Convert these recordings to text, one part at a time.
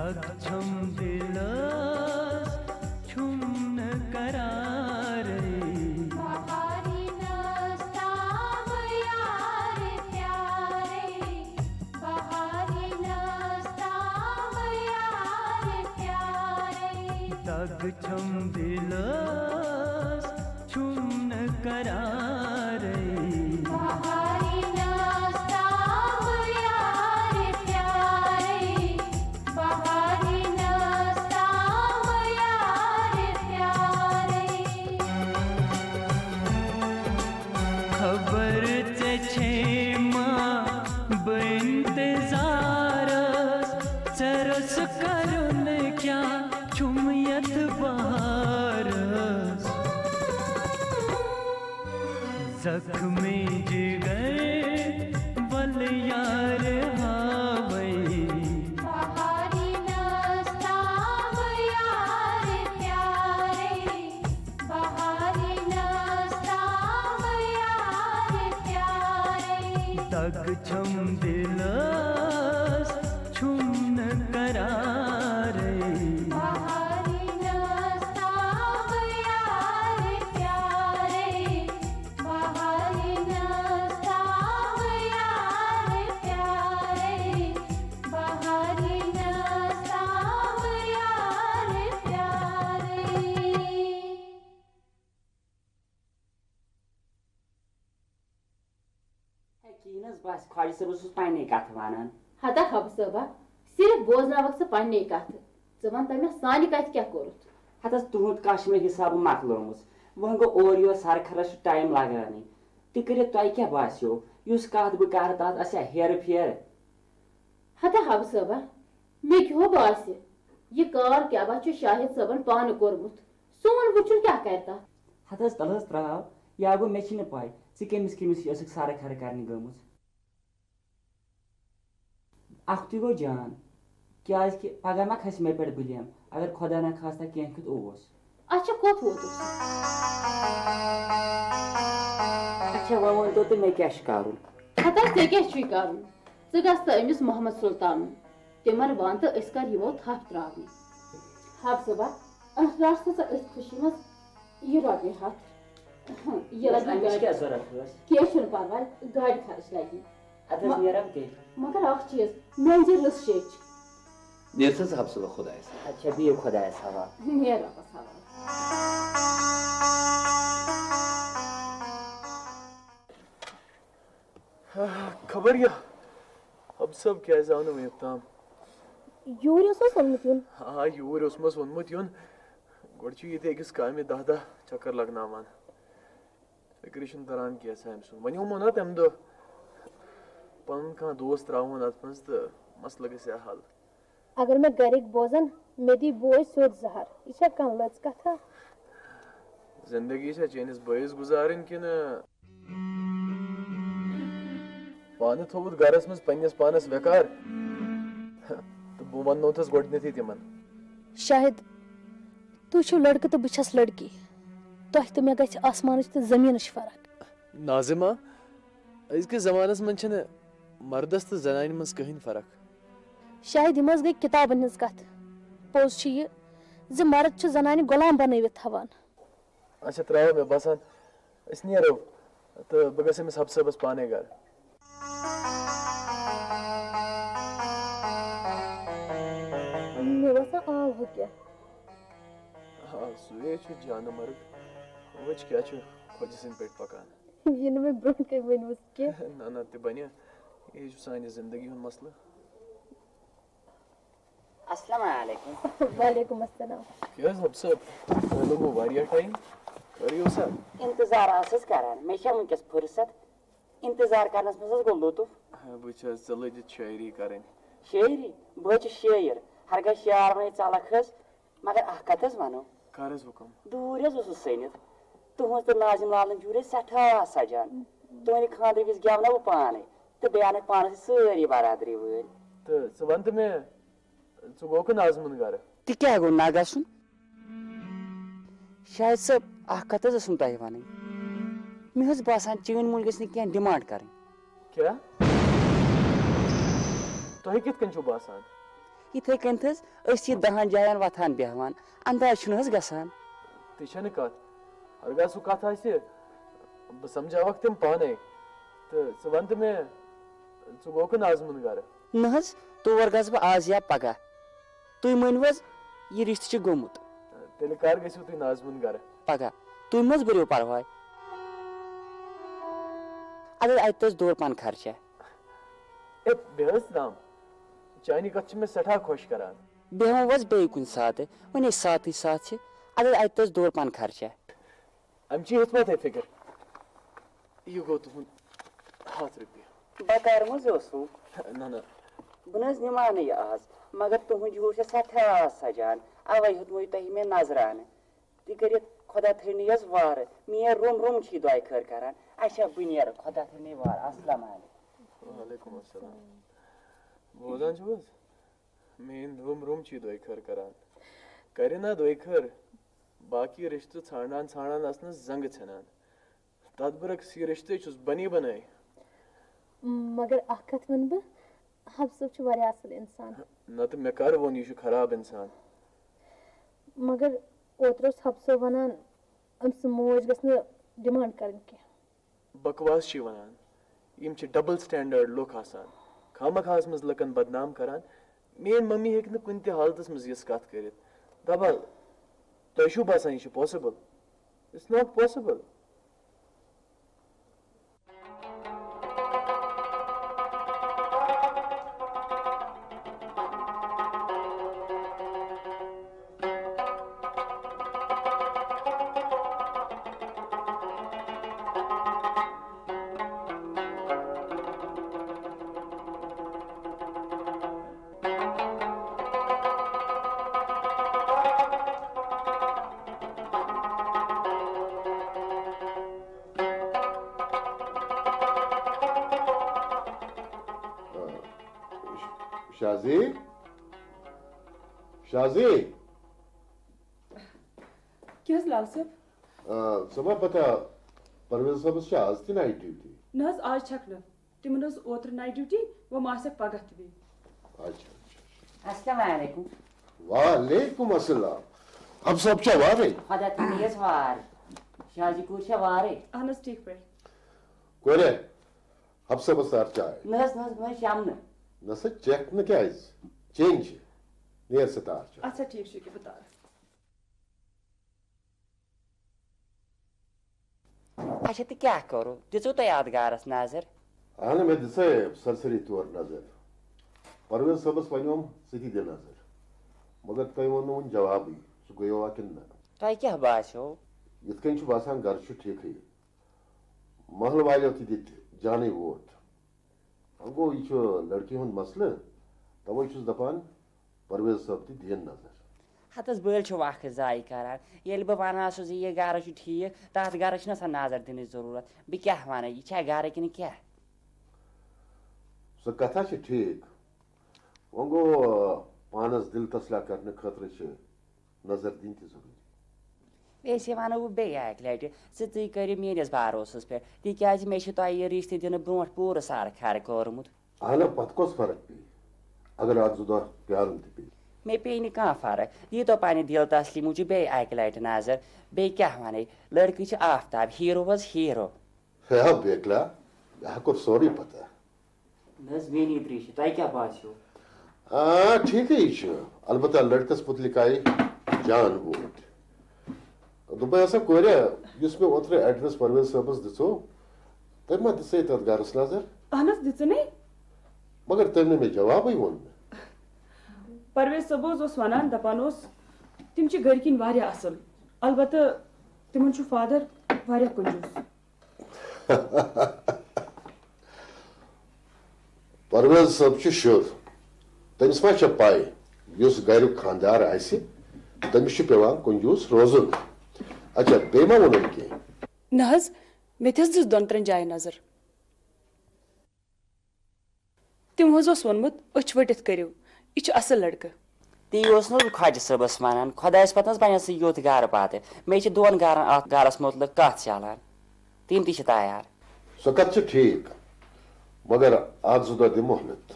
دگ چھم دلس چھم نہ قرارے بہاری نستام یار پیارے بہاری نستام یار پیارے دگ چھم دلس چھم نہ قرارے بہاری نستام یار پیارے بہاری نستام یار پیارے خبر ژے ماں بانتظارس ژرس کرن کیا چھم یتھ بہارس زخم جگر ول یار ہاوئی بہاری نستام یار پیارے بہاری نستام یار پیارے دگ چھم دلس چھم نہ قرارے بہاری نستام یار پیارے بہاری نستام یار پیارے بہاری نستام یار پیارے بس خواجہ صٲب اوسُس پنٕنی کتھ ونان ہتا حب صٲبا صرف بوزناوکھ ژٕ پننے کتھ ژٕ ون تہ مےٚ سانہِ کتھِ کیٛاہ کوٚرُتھ ہتس تُہُنٛد کشمیر حساب مۄکلومُت وۄنۍ گوٚو اورٕ یورٕ سرکھرس چھُ ٹایم لگانٕے تہِ کٔرِتھ تۄہہِ کیٛاہ باسیو یُس کتھ بہٕ کرٕ تتھ آسیا ہیرٕ پھیرٕ ہتا حب صٲبا مےٚ کیٛاہ باسہِ یہِ کار کیٛاہ با چھُ شاہد صٲبن پانہٕ کوٚرمُت سون وٕچھُن کیٛاہ کرِ تتھ ہتس تلس تراو یا گوٚو مےٚ چھِنہٕ پاے ژٕ کٔمِس کٔمِس ٲسٕکھ سرکھرٕ کرنہِ گٔمٕژ اکھتُے گوٚو جان کیٛازِکہِ پگاہ ما کھسہِ مےٚ پٮ۪ٹھ بٕلیم اگر خۄدا نہ خاستہ کینٛہہ کیُتھ اوس اچھا کوٚت ووتُکھ ژٕ اچھا وۄنۍ ؤنۍتو تہٕ مےٚ کیٛاہ چھُ کرُن ہتا ژےٚ کیٛاہ چھُے کرُن ژٕ گژھ تہٕ أمِس محمد سُلطانُن تِمن ون تہٕ أسۍ کر یِمو تھپھ تراونہِ حب صٲبا رٹھ سا ژٕ أتھۍ خوشی منٛز یہِ رۄپیہِ ہتھ یہِ لگی أمِس گاڑِ کیٛاہ ضوٚرتھ ٲس کینٛہہ چھُنہٕ پرواے گاڑِ خرٕچ لگی ادٕ حظ نیرم تیٚلہِ مگر اکھ چیٖز مےٚ أنۍ زِ رٕژ شیٚچھ نیر سا حب صٲبا خۄدایس اچھا بِہِو خۄدایس حوالہٕ نیر رۄبس حوالہٕ خبر یہ حب صٲب کیٛازِ آو نہٕ وُنیُک تام یوٗرۍ اوسمس ووٚنمُت یُن آ یوٗرۍ اوسمس ووٚنمُت یُن گۄڈٕ چھُ ییٚتہِ أکِس کامہِ دہ چکر لگناوان فِکرِ چھُنہٕ تران کینٛژھا أمۍ سُنٛد وۄنۍ ووٚنمو نا تمہِ دۄہ پنُن کانٛہہ دوست تراوہون اتھ منٛز تہٕ مسلہٕ گژھِ ہا حل اگر مےٚ گرِکۍ بوزن مےٚ دی بوے سیوٚد زہر یہِ چھا کانٛہہ لٔژ کتھا زندگی چھا چٲنِس بٲیِس گُزارٕنۍ کِنہٕ پانہٕ تھوٚوُتھ گرس منٛز پننِس پانس ویکار تہٕ بہٕ وننوتھس گۄڈنیتھٕے تِمن شاہد تُہۍ چھِو لڑکہٕ تہٕ بہٕ چھس لڑکی تۄہہِ تہٕ مےٚ گژھِ آسمانٕچ تہٕ زٔمیٖنٕچ فرق ناظِما أزکِس زمانس منٛز چھنہٕ مردس تہٕ زنانہِ منٛز کٕہٕنۍ فرق شاید یِم حظ گٔے کِتابن ہٕنٛز کتھ پوٚز چھُ یہِ زِ مرد چھُ زنانہِ غۄلام بنٲوِتھ تھاوان اچھا ترٛاو مےٚ باسان أسۍ نیرو تہٕ بہٕ گژھٕ أمِس حب صٲبس پانے گرٕ مےٚ باسان آو ہُہ کیٛاہ آ سُے چھُ جانہٕ مرد وٕچھ کیٛاہ چھُ خۄجہِ سٕنٛدۍ پٮ۪ٹھ پکان یہِ نہٕ مےٚ برونٛہہ کَنہِ ؤنۍوُس کینٛہہ نہ تہِ بنہِ یہِ چھُ سانہِ زندگی ہُنٛد مسلہٕ السلام علیکم وعلیکُم السلام کیٛاہ حظ حب صٲب تۄہہِ لوٚگوٕ واریاہ ٹایم کٔرِو سا انتظار ٲس أسۍ کران مےٚ چھا وٕنکٮ۪س فرصت انتظار کرنس منٛز حظ گوٚو لطف وٕچھ حظ ژٕ لٔجِتھ شٲعری کرٕنۍ شٲعری بہٕ حظ چھُس شٲعر ہرگاہ شعر ونے ژلکھ حظ مگر اکھ کتھ حظ ونو کر حظ حُکم دوٗرِ حظ اوسُس سٔنِتھ تُہنٛز تہٕ ناظِم لالٕنۍ جوٗرۍ ٲسۍ سٮ۪ٹھاہ سجان تُہنٛدِ خانٛدرٕ وِزِ گٮ۪ونو بہٕ پانے تہٕ بیٚیہِ انکھ پانس سٲری برادری وٲلۍ تہٕ ژٕ وَن تہٕ مےٚ ژٕ گوٚوکھٕ ناظمُن گرٕ تہِ کیٛاہ گوٚو نہ گژھُن شاہد صٲب اکھ کتھ حظ ٲسٕم تۄہہِ وَنٕنۍ مےٚ حظ باسان چٲنۍ مول گژھِ نہٕ کینٛہہ ڈِمانڈ کرٕنۍ کیٛاہ تۄہہِ کِتھ کٔنۍ چھُو باسان یِتھَے کٔنۍ حظ أسۍ یہِ 10 جایَن وۄتھان بیٚہوان انداز چھُنہٕ حظ گژھان تی چھَنہٕ کَتھ ہرگاہ سُہ کَتھ آسہِ بہٕ سمجھاوَکھ تِم پانَے تہٕ ژٕ وَن تہٕ مےٚ ژٕ گوکھٕ ناظمُن گَرٕ نہ حظ تور گژھٕ بہٕ آز یا پگاہ تُہۍ مٲنِو حظ یہِ رِشتہٕ چھُ گوٚمُت تیٚلہِ کر گٔژھِو تُہۍ ناظمُن گَرٕ پگاہ تُہۍ مہ حظ بٔرِو پرواے اگر اَتہِ حظ دوٗر پہن خرچہ ہے بیٚہہ حظ تام چانہِ کَتھ چھِ مےٚ سٮ۪ٹھاہ خۄش کران بیٚہمو حظ بیٚیہِ کُنہِ ساتہٕ وۄنۍ ساتھٕے ساتھ چھِ اگر اَتہِ حظ دوٗر پہن خرچہ اَمہِ چی ہیٚژ پَتہٕ فِکر یہِ گوٚو تُہُنٛد 100 رۄپیہِ بکار مہ حظ اوسوٕ نہ نہ بہٕ نہ حظ نِمانٕے یہِ آز مگر تُہُنٛد یہِ چھِ سٮ۪ٹھاہ سجان اَوَے ہیوٚتمو یہِ تۄہہِ مےٚ نظرانہٕ تُہۍ کٔرِتھ خۄدا تھٲونی حظ وارٕ میٛٲنۍ روٚم چھِ یہِ دۄیہِ خٲر کران اچھا بہٕ نیرٕ خۄدا تھٲونی وارٕ السلام علیکُم وعلیکُم السلام بوزان چھِو حظ میٛٲنۍ روٚم چھِ یہِ دۄیہِ خٲر کران کرِ نا دۄیہِ خٲر باقٕے رِشتہٕ ژھانڈان ژھانڈان آسنَس زنٛگہٕ ژھٮ۪نان تَتھ برعکس یہِ رِشتے چھُس بنی بنٲے مگر اکھ کتھ ونہٕ بہٕ حفظ صٲب چھُ واریاہ اصل انسان نتہٕ مےٚ کر ووٚن یہِ چھُ خراب اِنسان مگر اوترٕ اوس حفظ صٲب ونان أمۍ سٕنٛز موج گژھِ نہٕ ڈِمانڈ کرٕنۍ کینٛہہ بکواس چھِ ونان یِم چھِ ڈبل سٹینڈٲرڈ لُکھ آسان خامخاہس منٛز لُکن بدنام کران میٲنۍ ممی ہیٚکہِ نہٕ کُنہِ تہِ حالتس منٛز یِژھ کتھ کٔرِتھ دپان تۄہہِ چھُو باسان یہِ چھُ possible it's not possible Shazi Shazi کیٛاہ حظ لال صٲب ژٕ ما پتہ پرویز صٲبس چھِ آز تہِ نایٹ ڈیوٹی نہ حظ آز چھَکھ نہٕ تِمن ٲس اوترٕ نایٹ ڈیوٹی وۄنۍ ما آسٮ۪کھ پگاہ تہِ بیٚیہِ اچھا السلام علیکم وعلیکم السلام حفظ صٲب چھا وارے خۄدا تھٲونی حظ وارٕ شازی کوٗر چھا وارے اہن حظ ٹھیٖک پٲٹھۍ کورے حفظ صٲبس تار چاے نہ حظ بہٕ حظ شامنہٕ نہ سا چیک نہٕ کیٛازِ چینج چھِ نیر سا تار چاے اچھا ٹھیٖک چھُ ییٚکیٛاہ بہٕ تارٕ اچھا تہٕ کیٛاہ کوٚروٕ دِژوٕ تۄہہِ اَتھ گارس نظر اہنہٕ مےٚ دِژے سرسری طور نظر پرویز صٲبس وَنیوم ژٕ تہِ دِ نظر مگر تۄہہِ ووٚن نہٕ وُنہِ جوابٕے سُہ گٔیوا کِنہٕ نہ تۄہہِ کیٛاہ باسیو یِتھ کٔنۍ چھُ باسان گرٕ چھُ ٹھیٖکھٕے محلہٕ والیو تہِ دِتۍ جانٕے ووٹ وۄنۍ گوٚو یہِ چھُ لڑکی ہُنٛد مسلہٕ تَوَے چھُس دَپان پرویز صٲب تہِ دِیِن نظر ہتھ حظ بٔلۍ چھُ وقت ضایہِ کران ییٚلہِ بہٕ ونان چھُس یہِ گرٕ چھُ ٹھیٖک تتھ گرس چھُنہ آسان نظر دِنٕچ ضروٗرت بہٕ کیٛاہ ونہٕ یہِ چھا گرٕ کِنہٕ کیٛاہ سۄ کتھا چھِ ٹھیٖک وۄنۍ گوٚو پانس دِل تسلا کرنہٕ خٲطرٕ چھِ نظر دِنۍ تہِ ضروٗری ویسے ونو بہٕ بیٚیہِ اکہِ لٹہِ تُہۍ کٔرِو میٲنِس بھروسس پٮ۪ٹھ تِکیٛازِ مےٚ چھُ تۄہہِ یہِ رِشتہٕ دِنہٕ برونٛٹھ پوٗرٕ سرکھارٕ کوٚرمُت اہنہ پتہٕ کۄس فرق پیٚیہِ اگر اکھ زٕ دۄہ پیارُن تہِ پیٚیہِ مےٚ پیٚیہِ نہٕ کانٛہہ فرق دیٖتو پننہِ دِل تسلی موٗجوٗب بیٚیہِ اکہِ لٹہِ نظر بیٚیہِ کیٛاہ ونے لڑکہٕ چھِ آفتاب ہیٖرو حظ ہیٖرو ہے بیکلا مےٚ ہا کوٚر سورُے پتہ نہ حظ میٛٲنی دٕرٛشہِ تۄہہِ کیٛاہ باسیو ٹھیٖکٕے چھُ البتہ لڑکس مُتعلق آیہِ جان ووٹ دوٚپمَے ہسا کورے یُس مےٚ اوترٕ ایڈرس پرویز صٲبس دِژو تٔمۍ ما دِژے تتھ گرس نظر اہن حظ دِژٕنَے مگر تٔمۍ نہٕ مےٚ جوابٕے ووٚن نہٕ پرویز صٲب حظ اوس ونان دپان اوس تِم چھِ گرِ کِنۍ واریاہ اصل البتہ تِمن چھُ فادر واریاہ کنجوٗس پرویز صٲب چھُ شُر تٔمِس ما چھےٚ پاے یُس گریُک خانٛدار آسہِ تٔمِس چھُ پیٚوان کنجوٗس روزُن اچھا بیٚیہِ ما ووٚنُن کینٛہہ نہ حظ مےٚ تہِ حظ دِژ 2-3 جایہِ نظر تِمو حظ اوس ووٚنمُت أچھ ؤٹِتھ کٔرِو یہِ چھُ اصل لڑکہٕ تی اوس نہٕ بہٕ خۄجہِ صٲبس ونان خۄدایس پتہٕ حظ بنہِ سُہ یُتھ گرٕ پتہٕ مےٚ چھِ 2 گرن اتھ گرس مُتعلق کتھ چلان تِم تہِ چھِ تیار سۄ کتھ چھِ ٹھیٖک مگر اکھ زٕ دۄہ دِ مۄہلت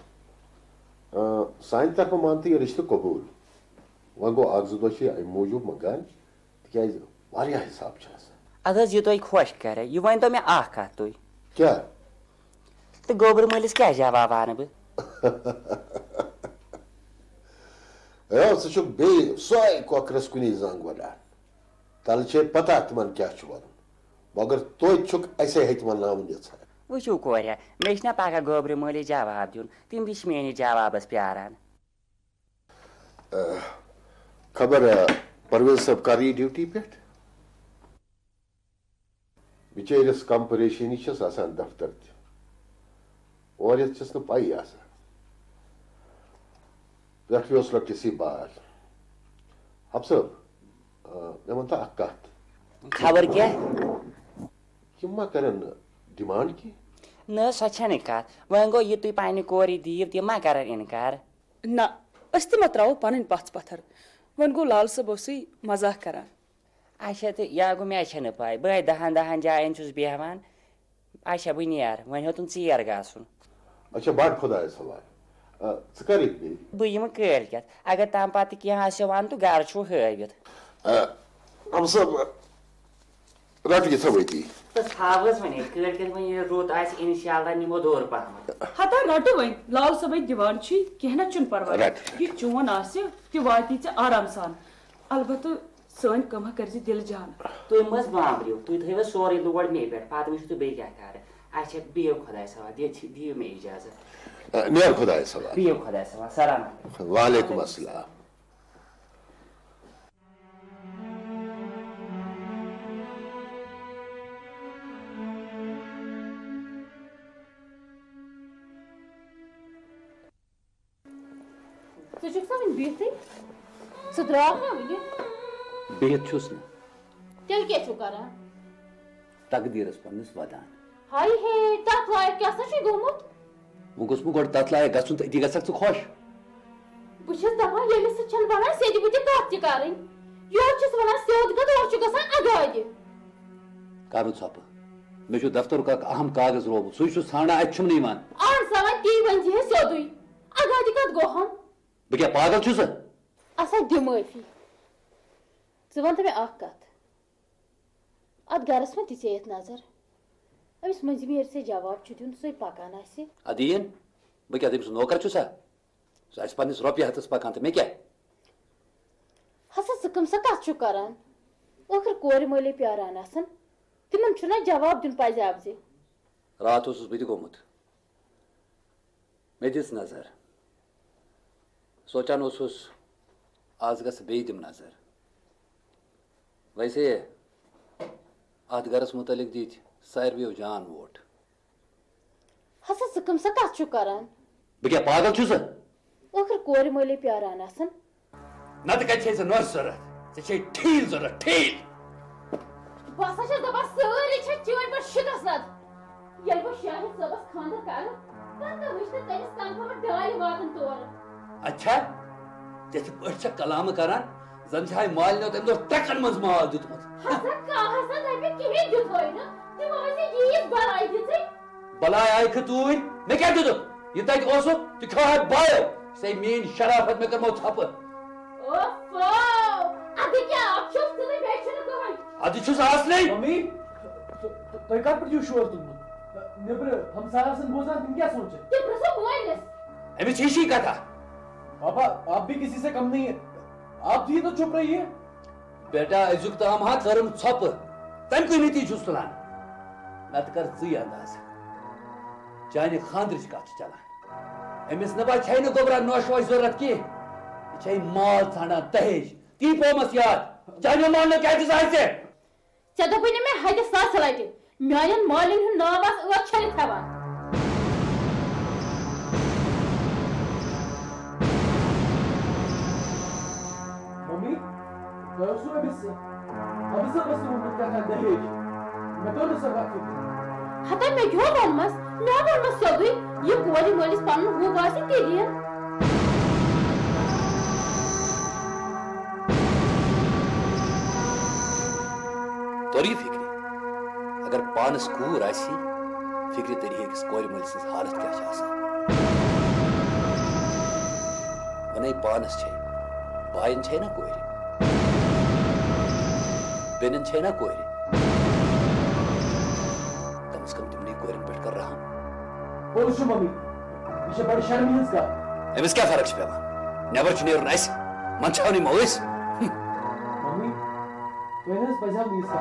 سانہِ طرفہٕ مان تہٕ یہِ رِشتہٕ قبوٗل وۄنۍ گوٚو اکھ زٕ دۄہ چھِ اَمہِ موٗجوٗب منٛگان تِکیٛازِ واریاہ حِساب چھِ آسان. اَدٕ حظ یہِ تۄہہِ خۄش کَرے یہِ ؤنۍتو مےٚ اکھ کَتھ تُہۍ کیٛاہ تہٕ گوبر مٲلِس کیٛاہ جواب وَنہٕ بہٕ ژٕ چھُکھ بیٚیہِ سۄے کۄکرَس کُنی زنٛگ وَنان تَلہٕ چھے پتہ تِمن کیٛاہ چھُ وَنُن مگر توتہِ چھُکھ اَسے ہیٚتہِ وَنناوُن یَژھان. وٕچھِو کوریا مےٚ چھُنہ پگاہ گوبرِ مٲلِس جواب دیُن تِم تہِ چھِ میٲنِس جوابس پیاران. خبر پرویز صٲب کر یی ڈیوٹی پٮ۪ٹھ بِچٲرِس کم پریشٲنی چھس آسان دفتر تہِ اور یَتھ چھس نہٕ پَیی آسان پٮ۪ٹھٕ اوس لۄکٹِسٕے بال. حب صٲب مےٚ ووٚن تہٕ اکھ کَتھ خبر کیٛاہ یِم ما کَرن ڈِمانٛڈ کینٛہہ. نہ حظ سۄ چھَنہٕ کَتھ وۄنۍ گوٚو یہِ تُہۍ پنٛنہِ کورِ دِیِو تِم ما کَرن اِنکار. نہ أسۍ تہِ ما ترٛاوو پَنٕنۍ پژھ پتھر وۄنۍ گوٚو لال صٲب اوسُے مزاق کران. اچھا تہٕ یا گوٚو مےٚ چھَنہٕ پاے بہٕ دَہن جاین چھُس بیٚہوان اچھا بہٕ نیرٕ وۄنۍ ہیوٚتُن ژیر گژھُن. اچھا بڑ خۄدایَس حوالہٕ ژٕ کر یِکھ بیٚیہِ. بہٕ یِمہٕ کٲلۍکٮ۪تھ اگر تَمہِ پتہٕ کینٛہہ آسیو وَنُن تہٕ گرٕ چھُو ہٲوِتھ. حب صٲب رٹ یہِ تھاو أتی. تہٕ تھاو حظ وۄنۍ کٲلۍکٮ۪تھ وۄنۍ ییٚلہِ رُت آسہِ اِنشاء اللہ نِمو دوٗر پہمتھ. ہتا رٹو وۄنۍ لال صٲبٕے دِوان چھُے کینٛہہ نہ چھُنہٕ پرواے یہِ چون آسہِ تہِ واتی ژےٚ آرام سان البتہٕ سٲنۍ کٲم کٔرۍ زِ دِلہٕ جان. تُہۍ مہ حظ بامبرِو تُہۍ تھٲیِو سورُے لوڑ مے پٮ۪ٹھ پتہٕ وٕچھِو تُہۍ بیٚیہِ کیٛاہ کَرٕ. اچھا بِہِو خۄدایَس حوالہٕ دِیِو مےٚ اِجازت. نیر خۄدایَس حوالہٕ. بِہِو خۄدایَس حوالہٕ سلام علیکُم. وعلیکُم السلام. ژٕ چھُکھ سا وٕنہِ بِہتھٕے ژٕ درٛاو نا وٕنہِ. بِہِتھ چھُس نہٕ تیٚلہِ کیٛاہ چھُو کران. تقدیٖرس پنٛنِس ودان. ہاے ہے تتھ لایق کیٛاہ سا چھُے گوٚمُت. وۄنۍ گوٚژھ بہٕ گۄڈٕ تتھ لایق گژھُن تہٕ أتی گژھکھ ژٕ خۄش. بہٕ چھَس دپان ییٚمِس سۭتۍ چھَنہٕ بنان سیٚدِ بُتھِ کتھ تہِ کَرٕنۍ یورٕ چھِس ونان سیوٚد کتھ اورٕ چھُ گژھان اگادِ. کرُن ژھۄپہٕ مےٚ چھُ دفترُک اکھ اہم کاغذ روومُت سُے چھُس ژھانڈان اَتہِ چھُم نہٕ یِوان. اہن سا وۄنۍ تی ؤنۍ زِہے سیوٚدُے اگادِ کتھ گوٚو ہم. بہٕ کیٛاہ پاگل چھُسا. اَسا دِ معٲفی ژٕ وَن تہٕ مےٚ اکھ کتھ اتھ گرس منٛز دِ ژےٚ یتھ نظر أمِس مٔنٛزِمہِ ییٚلہِ ژےٚ جواب چھُ دیُن سُے پکان آسہِ. اَدٕ یِن بہٕ کیٛاہ تٔمۍ سُنٛد نوکر چھُسا سُہ آسہِ پنٛنِس رۄپیہِ ہتس پکان تہٕ مےٚ کیٛاہ. ہسا ژٕ کٕم سا کتھ چھُکھ کران ٲخٕر کورِ مٲلے پیاران آسان تِمن چھُنہ جواب دیُن پزِ اَپزِ. راتھ اوسُس بہٕ تہِ گوٚمُت مےٚ دِژ نظر سونٛچان اوسُس آز گژھٕ بیٚیہِ دِمہٕ نظر. ویسے اتھ گرس مُتعلق دِتۍ ساروِیو جان ووٹ. ہسا ژٕ کٕم سا کتھ چھُکھ کران بہٕ کیٛاہ پاگل چھُسا. ٲخٕر کورِ مٲلے پیاران آسان. نتہٕ کتہِ چھے ژےٚ نۄش ضروٗرت ژےٚ چھے ٹھیٖل ضروٗرت ٹھیٖل. بہٕ ہسا چھَس دپان سٲری چھِ چٲنۍ پٲٹھۍ شِکس ند ییٚلہِ بہٕ شاہد صٲبس خانٛدر کرٕ پتہٕ وٕچھ نہٕ تٔمِس کنفٲرم ڈالہِ واتان تورٕ. اچھا تِتھٕ پٲٹھۍ چھےٚ کلامہٕ کران زن چھِ ہاے مالنیو تمہِ دۄہ ٹرٛکن منٛز مال دیُتمُت. ہسا کانٛہہ ہسا دپہِ کِہیٖنۍ دیُتوے نہٕ تِمو ٲسۍ ییٖژ بلاے دِژٕے. بلاے آیہِ کھٕ توٗرۍ مےٚ کیٛاہ دیُتُکھ یہِ تتہِ اوسُکھ تہِ کھیوہاکھ بایو سے میٛٲنۍ شرافت مےٚ کٔرمو ژھۄپہٕ. اَدٕ کیٛاہ اکھ چھُکھ ژٕ تہٕ بیٚیہِ چھُنہٕ کٕہۭنۍ. اَدٕ چھُس اصلٕے. ممی تۄہہِ کتھ پٮ۪ٹھ چھُو شور تُلمُت نیٚبرٕ ہمساے آسن بوزان تِم کیٛاہ سونچن. تہِ پرٛژھو مٲلِس. أمِس ہِشی کتھا. پاپا آپ بھی کسی سے کم نہیں ہے آپ بھی تو چپ رہیے. بیٹا أزیُک تام ہا کٔرٕم ژھۄپہٕ تَمہِ کُے نٔتیٖجہٕ چھُس تُلان. نتہٕ کر ژٕے انداز چانہِ خاندرٕچ کتھ چھِ چلان. أمِس نہ با چھے نہٕ گوبرا نۄش وۄش ضروٗرت کینٛہہ یہِ چھے مال ژھانڈان دہیج تی پومس یاد چانیو مالنو کیٛازِ آسہِ. ژےٚ دوٚپُے نہٕ مےٚ ہَتہِ ساسہٕ لٹہِ میانٮ۪ن مالٮ۪ن ہُنٛد ناو آس ٲٹھ چھٔلِتھ ہٮ۪وان. ممی تۄہہِ اوسوٕ أمِس حبہٕ صٲبس تہِ ووٚنمُت کیٛاہ دہیج مےٚ توٚر نہٕ سۄ کتھ فِکرِ. ہتا مےٚ کیٛاہ ووٚنمس مےٚ ووٚنمس سیوٚدُے یہِ کورِ مٲلِس پنُن ہوٗب آسہِ تہِ دِیِن. توٚر یہِ فِکرِ اگر پانس کوٗر آسہِ فِکرِ تٔری أکِس کورِ مٲلۍ سٕنٛز حالت کیٛاہ چھِ آسان. پانے پانس چھے بائن چھے نا کوئی بینن چھے نا کوئی کم از کم تمہیں کوئرن پیٹ کر رہا ہوں بولو شو ممی یہ بڑی شرمی ہز کا امس کیا فرق پیوان نیبر چھ نیرن اس من چھاونی مویس ممی تو انس پزا میس کا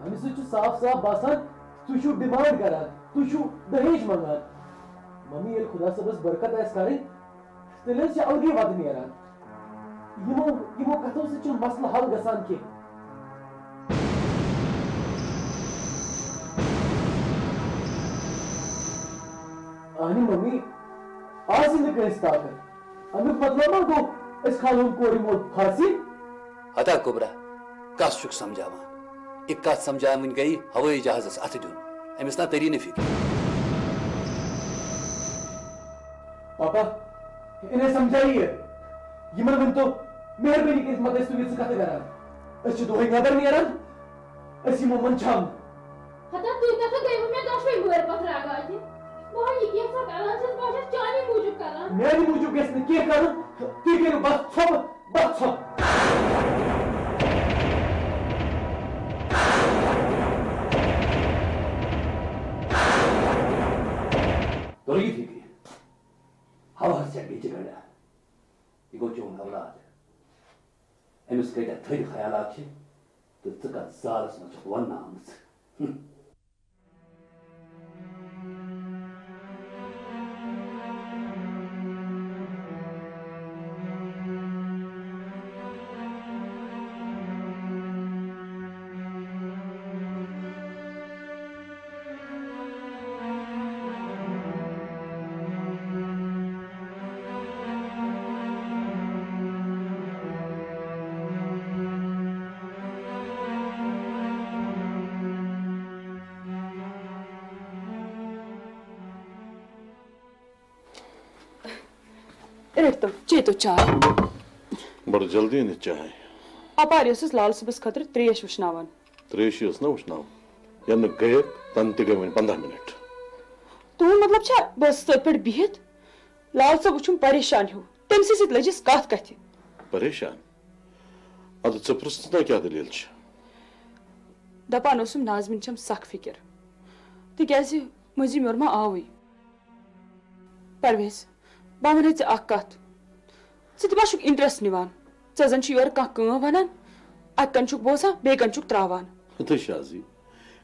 ہم سے صاف صاف باسان تو چھو ڈیمانڈ کران تو چھو دہیج منگان ممی یہ خدا صبس برکت ایس کریں تیلن سے الگی وقت نیران یمو کتھو سے چھو مسئلہ حل گسان کی آنی ممی آج ہی نکل اس طاقت امیک مطلب ما گو اس خانون کوری موت پھانسی ہتا کبرا کس چھک سمجھاوان ایک کت سمجھان ون گئی ہوئی جہازس اتھ دن امس نا تری نہ فکر پاپا انہیں سمجھائیے یمن ون تو مہربانی کر مت اس تو کت کران اس چھ دوہے نظر نیران اس یمو من چھام ہتا تو کتھ گئی میں دشوئی مہر پتھ راگاتی وہاں یہ کیسا کران چھس بہت چانی موجود کران میری موجود گژھِ نہٕ کینٛہہ کرُن تُہۍ کٔرِو بس ژھۄپہٕ ترگی فکر ہوا سے بیچ گڑا یہ گو چون اولاد امس کتیا تھر خیالات چھ تو ژٕ کتھ زالس منٛز چھکھ وننہٕ آمٕژ رٹو چیتو چائے بڑا جلدی نہ چاہے اپار اس لال صبس خطر تریش وشناوان تریش یس نا وشناو یا نہ گئے تن تہ گئے 15 منٹ تہد مطلب چھا بس تھی پہ بہت لال صب وچھم پریشان ہیو تم سی لجس کت کتھ پریشان اد ژٕ پرژھ نا کیا دلیل چھ دپان اوسم ناظمین چھم سخ فکر تکیاز مزی میور ما آوٕے پرویز بہ ون ژے اکھ کتھ ژٕ تہ ما چھُکھ انٹرسٹ نِوان ژٕ زن چھ یورٕ کانٛہہ کٲم ونان اکہ کن چھُکھ بوزان بیٚیہِ کن چھُکھ تراوان تو شازی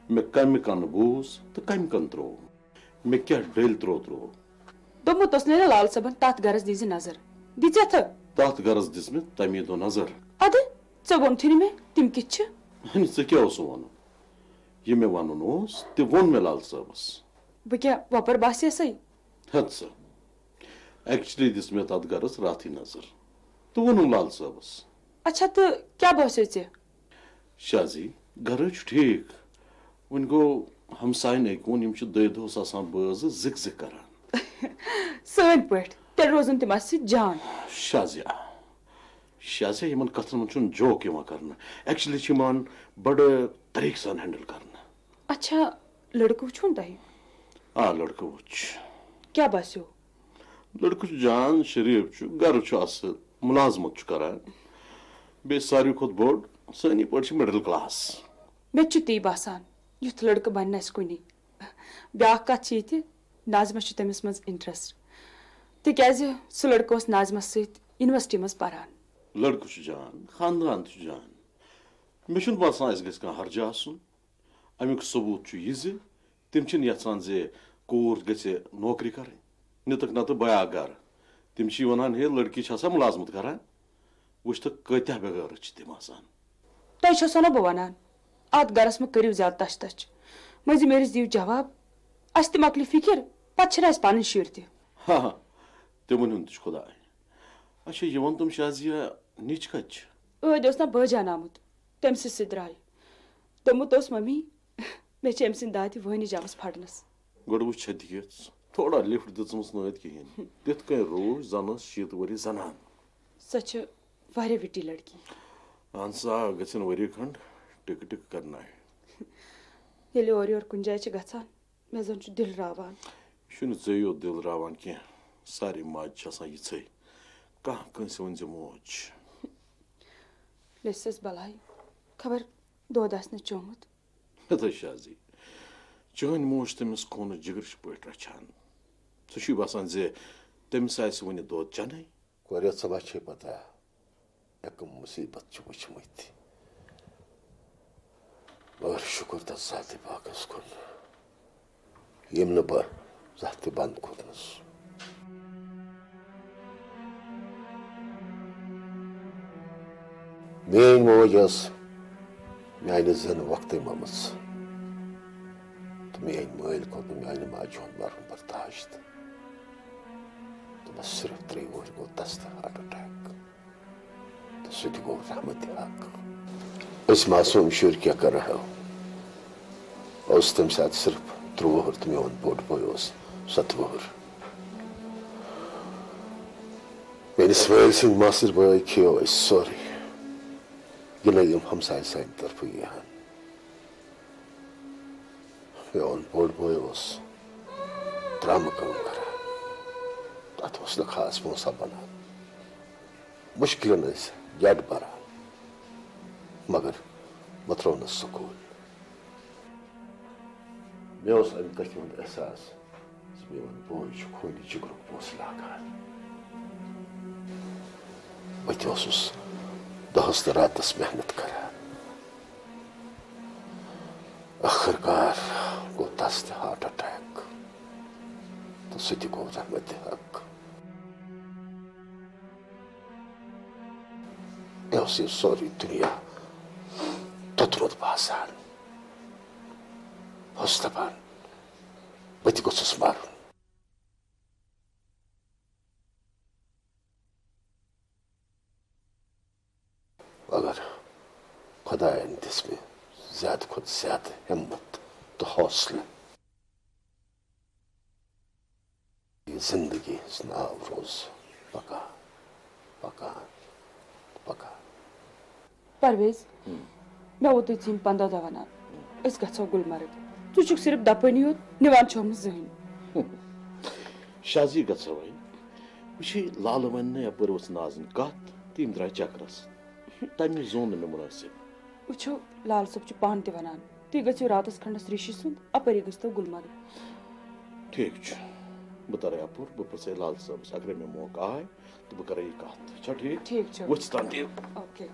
مے کمہ کن بوز تو کمہ کن ترو مے کیا ڈل ترو دوٚپمُت اوس نہ لال صٲبن تتھ گرس دیٖزِ نظر دِژیتھ تات غرض دِژ مےٚ تمی دۄہ نظر ادٕ ژےٚ ووٚنتھٕے نہٕ مےٚ تِم کِتھ چھِ ژےٚ کیٛاہ اوسُو وَنُن یہِ مےٚ وَنُن اوس تہِ ووٚن مےٚ لال صٲبس بہٕ کیٛاہ وۄپر باسیسے ہت سا ایکچُلی دِژ مےٚ تتھ گرس راتھٕے نظر تہٕ ووٚنُم لال صٲبس اچھا تہٕ کیٛاہ باسیو ژےٚ شازی گرٕ چھُ ٹھیٖک وۄنۍ گوٚو ہمساین أکۍ ووٚن یِم چھِ دۄیہِ دۄہس آسان بٲژٕ زِک زِک کران سٲنۍ پٲٹھۍ تیٚلہِ روزُن تِم اسہِ سۭتۍ جان شازیا یِمن کتھن منٛز چھُنہٕ جوک یِوان کرنہٕ ایکچُلی چھِ یِوان بڑٕ طریٖقہٕ سان ہینڈل کرنہٕ اچھا لڑکہٕ وٕچھوُن تۄہہِ آ لڑکہٕ وٕچھ کیٛاہ باسیو لڑکہٕ چھُ جان شریٖف چھُ گرٕ چھُ اصل مُلازمت چھُ کران بیٚیہِ ساروی کھۄتہٕ بوٚڑ سٲنی پٲٹھۍ چھِ مِڈل کلاس مےٚ تہِ چھُ تی باسان یُتھ لڑکہٕ بنہِ نہٕ اسہِ کُنی بیٛاکھ کتھ چھِ یہِ تہِ ناظمس چھُ تٔمِس منٛز انٹرسٹ تِکیٛازِ سُہ لڑکہٕ اوس ناظمس سۭتۍ یونیورسٹی منٛز پران لڑکہٕ چھُ جان خاندان تہِ چھُ جان مےٚ چھُنہٕ باسان اَسہِ گژھِ کانٛہہ ہرجہٕ آسُن امیُک ثبوٗت چھُ یہِ زِ تِم چھِنہٕ یژھان زِ کوٗر گژھِ نوکری کرٕنۍ نِتہٕ نتہٕ بیاکھ گرٕ تِم چھِ ونان ہے لڑکی چھِ آسان مُلازمت کران وٕچھتہٕ کۭتیاہ بغٲرت چھِ تِم آسان تۄہہِ چھسو نا بہٕ ونان اتھ گرس مہ کٔرِو زیادٕ تش تش مٔنزۍ میٲرِس دِیِو جواب اسہِ تہِ مۄکلہِ فِکر پتہٕ چھِنہٕ اسہِ پنٕنۍ شُرۍ تہِ ہاں تِمن ہُنٛد تہِ چھُ خۄداے اچھا یہِ وَن تِم شازیا نِچ کتہِ چھِ ٲدۍ اوس نا بٲجان آمُت تٔمۍ سٕے سۭتۍ درٛاے دوٚپمُت اوس ممی مےٚ چھِ أمۍ سٕنٛدِ دادِ وٲنِج آمٕژ پھڑنس گۄڈٕ وٕچھ چھےٚ دِژ تھوڑا لِفٹ دِژمٕژ نہٕ ٲدۍ کِہیٖنۍ تِتھ کٔنۍ روٗز زن ٲس 60 ؤری زنان سۄ چھِ واریاہ وِٹی لڑکی اہن سا گژھن ؤری کھنٛڈ ٹِکہٕ ٹِکہٕ کرناے ییٚلہِ اورٕ یورٕ کُنہِ جایہِ چھِ گژھان مےٚ زن چھُ دِل راوان چھُنہٕ ژےٚ یوت دِل راوان کینٛہہ سارے ماجہِ چھِ آسان یِژھٕے کانٛہہ کٲنٛسہِ ؤنۍ زِ موج لٔسِس بلاے خبر دۄد آسہِ نہٕ چومُت ہتا شازی چٲنۍ موج تٔمِس خوٗنہٕ جِگرٕچ پٲٹھۍ رچھان ژٕ چھُے باسان زِ تٔمِس آسہِ وٕنہِ دۄد چَنٕے کورِ ژٕ ما چھے پتہ مےٚ کٕم مُصیبت چھِ وٕچھمٕتۍ مگر شُکر تتھ ذاتِ پاکس کُن ییٚمۍ نہٕ بہٕ زانٛہہ تہِ بنٛد کوٚرنس میٛٲنۍ موج ٲس میانہِ زِنہٕ وقتٕے مٔمٕژ تہٕ میٛٲنۍ مٲلۍ کوٚر نہٕ میانہِ ماجہِ ہُنٛد مرُن برداشت تہٕ بس صرف 3 وُہٕرۍ گوٚو تس تہِ ہارٹ اٹیک تہٕ سُہ تہِ گوٚو رحمتِ حق أسۍ معصوٗم شُرۍ کیٛاہ کرہو اوس تمہِ ساتہٕ صرف 3 وُہُر تہٕ میون بوٚڑ بوے اوس 7 وُہُر میٲنِس مٲلۍ سٕنٛدۍ ماسٕرۍ بٲے کھیٚیو أسۍ سورُے یِنَے یِم ہمساے سانہِ طرفہٕ یِہن میون بوٚڑ بوے اوس ترٛامہٕ کٲم کران تتھ اوس نہٕ خاص پونٛسہ بنان مُشکِلن ٲسۍ جڈ بران مگر بہٕ ترٛوونس سکوٗل مےٚ اوس امہِ کتھِ ہُنٛد احساس زِ میون بوے چھُ خوٗنہِ جِگرُک پونٛسہٕ لاگان بہٕ تہِ اوسُس دۄہس تہٕ راتس محنت کران ٲخٕر کار گوٚو تس تہِ ہارٹ اٹیک تہٕ سُہ تہِ گوٚو رحمتِ حق مےٚ اوس یہِ سورُے دُنیا توٚتمُت باسان بہٕ اوسُس دپان بہٕ تہِ گوٚژھُس مرُن مگر خۄدایَن دِژ مےٚ زیادٕ کھۄتہٕ زیادٕ ہِمت تہٕ حوصلہٕ یہِ زندگی ہٕنٛز ناو روز پکان پکان پکان پرویز مےٚ ووت ژٕ یِم 15 دۄہ ونان أسۍ گژھو گُلمرگ ژٕ چھُکھ صرف دپٲنی یوت نِوان چھوٚم نہٕ زٕہٕنۍ شازی گژھو وۄنۍ وٕچھے لالہٕ وَنہِ نہٕ یپٲرۍ ؤژھ نازٕنۍ کتھ تہٕ یِم درٛاے چکرس تمہِ زون نہٕ مےٚ مُنٲسِب وٕچھو لال صٲب چھُ پانہٕ تہِ ونان تُہۍ گٔژھِو راتس کھنڈس رِشی سُنٛد اپٲری گٔژھۍتو گُلمرگ ٹھیٖک چھُ بہٕ ترٕ یپور بہٕ پرژھے لال صٲبس اگرے مےٚ موقعہٕ آے تہٕ بہٕ کرے یہِ کتھ چھا ٹھیٖک ٹھیٖک چھُ وٕچھ تام دِیِو اوکے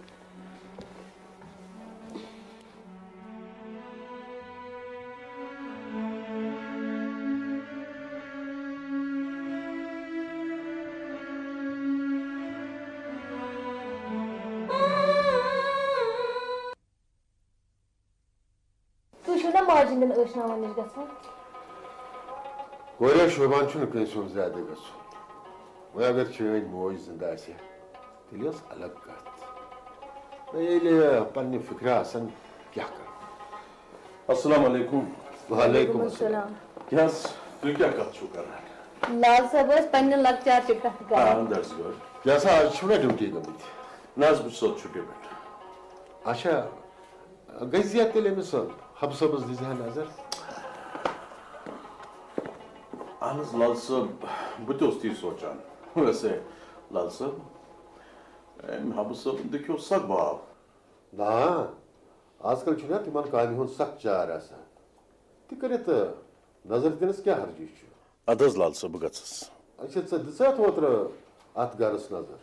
تُہۍ چھِو نا ماجہِ ہٕنٛدٮ۪ن ٲشناون نِش گژھان کورِ شوبان چھُنہٕ کٲنٛسہِ ہُنٛد زیادٕ گژھُن وۄنۍ اگر چٲنۍ موج زِنٛدٕ آسہِ ہا تیٚلہِ ٲس الگ کتھ وۄنۍ ییٚلہِ پننہِ فِکرِ آسان کیٛاہ کرو السلام علیکم وعلیکُم السلام کیٛاہ حظ تُہۍ کیٛاہ کتھ چھِو کران لال صٲب ٲسۍ پننہِ لۄکچارچہِ کتھٕ کران دیٹس گُڈ کیٛاہ سا آز چھُو نا ڈیوٹی گٔمٕتۍ نہ حظ بہٕ چھُس سۄ چھُٹی پٮ۪ٹھ اچھا گژھِ یا تیٚلہِ أمِس حبہٕ صٲبس دِژ ہا نظر اہن حظ لال صٲب بہٕ تہِ اوسُس تی سونچان ویسے لال صٲب امہِ حبہٕ صٲبن دِکھیو سخ باو نا آز کل چھُنا تِمن کامہِ ہُنٛد سخ چار آسان تہِ کٔرِتھ نظر دِنس کیٛاہ حرجی چھُ ادٕ حظ لال صٲب بہٕ گژھس اچھا ژٕ دِژاتھ اوترٕ اتھ گرس نظر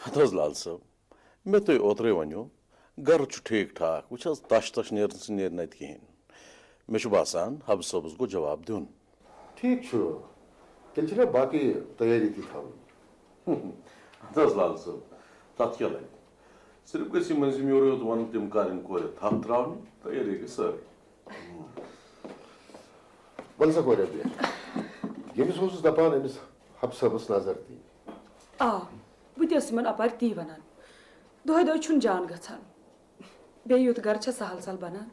ادٕ حظ لال صٲب مےٚ تۄہہِ اوترے ونیو گرٕ چھُ ٹھیٖک ٹھاک وٕچھ حظ تش تش نیرنہٕ سۭتۍ نیرِ نہٕ اَتہِ کِہیٖنۍ مےٚ چھُ باسان حبہٕ صٲبس گوٚو جواب دیُن ٹھیٖک چھُ تیٚلہِ چھِنا باقٕے تیٲری تہِ تھاوٕنۍ ادٕ حظ لال صٲب تتھ کیٛاہ لگہِ صرف گژھِ یہِ مٔنٛزِم یورٕ یوت ونُن تِم کَرٕنۍ کورِ تھپھ ترٛاونہِ تیٲری گژھِ سٲرٕے وَل سا کورِ بیٹھ ییٚمِس اوسُس دپان أمِس حبہٕ صٲبس نظر دِنۍ آ بہٕ تہِ ٲسٕس یِمن اپارِ تی ونان دۄہے دۄہے چھُنہٕ جان گژھان بیٚیہِ یُتھ گرٕ چھا سہل سہل بنان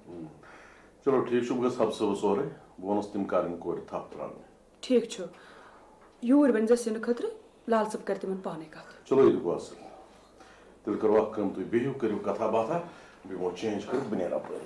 چلو ٹھیٖک چھُ بہٕ گژھٕ حبہٕ صٲبس اورے بہٕ وَنس تِم کَرٕنۍ کورِ تھپھ ترٛاونہِ ٹھیٖک چھُ یوٗرۍ ؤنۍزٮ۪س یِنہٕ خٲطرٕ لال صٲب کرِ تِمن پانے کتھ چلو یہِ تہِ گوٚو اصٕل تیٚلہِ کرو اکھ کٲم تُہۍ بِہِو کٔرِو کتھا باتھا بیٚیہِ یِمو چینج کٔرِتھ بہٕ نیرٕ اپٲری